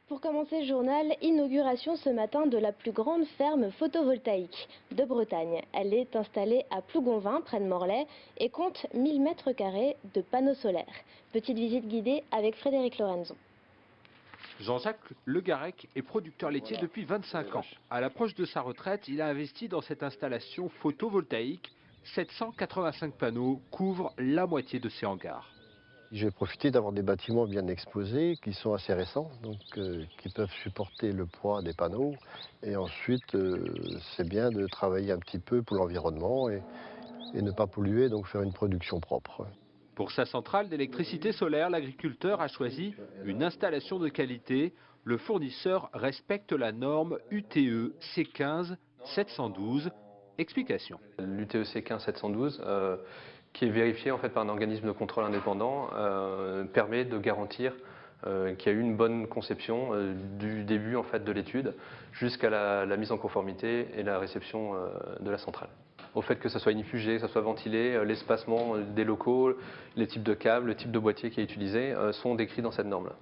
Pour commencer le journal, inauguration ce matin de la plus grande ferme photovoltaïque de Bretagne. Elle est installée à Plougonvin, près de Morlaix, et compte 1000 mètres carrés de panneaux solaires. Petite visite guidée avec Frédéric Lorenzo. Jean-Jacques Le Garec est producteur laitier depuis 25 ans. À l'approche de sa retraite, il a investi dans cette installation photovoltaïque. 785 panneaux couvrent la moitié de ses hangars. J'ai profité d'avoir des bâtiments bien exposés, qui sont assez récents, donc qui peuvent supporter le poids des panneaux. Et ensuite, c'est bien de travailler un petit peu pour l'environnement et ne pas polluer, donc faire une production propre. Pour sa centrale d'électricité solaire, l'agriculteur a choisi une installation de qualité. Le fournisseur respecte la norme UTE C15 712. Explication. L'UTE C15 712, qui est vérifié en fait par un organisme de contrôle indépendant, permet de garantir qu'il y a eu une bonne conception du début en fait de l'étude jusqu'à la mise en conformité et la réception de la centrale. Au fait que ça soit inifugé, que ça soit ventilé, l'espacement des locaux, les types de câbles, le type de boîtier qui est utilisé sont décrits dans cette norme-là.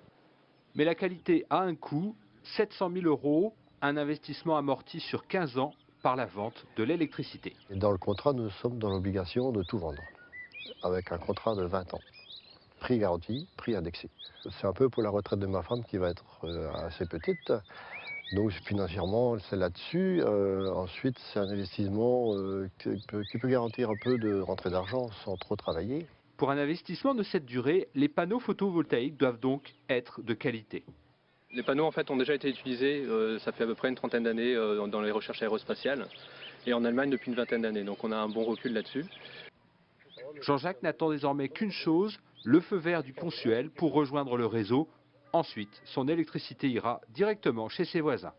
Mais la qualité a un coût, 700 000 €, un investissement amorti sur 15 ans par la vente de l'électricité. Et dans le contrat, nous sommes dans l'obligation de tout vendre, avec un contrat de 20 ans. Prix garanti, prix indexé. C'est un peu pour la retraite de ma femme qui va être assez petite. Donc financièrement, c'est là-dessus. Ensuite, c'est un investissement qui peut garantir un peu de rentrée d'argent sans trop travailler. Pour un investissement de cette durée, les panneaux photovoltaïques doivent donc être de qualité. Les panneaux en fait ont déjà été utilisés, ça fait à peu près une trentaine d'années dans les recherches aérospatiales et en Allemagne depuis une vingtaine d'années. Donc on a un bon recul là-dessus. Jean-Jacques n'attend désormais qu'une chose, le feu vert du Consuel pour rejoindre le réseau. Ensuite, son électricité ira directement chez ses voisins.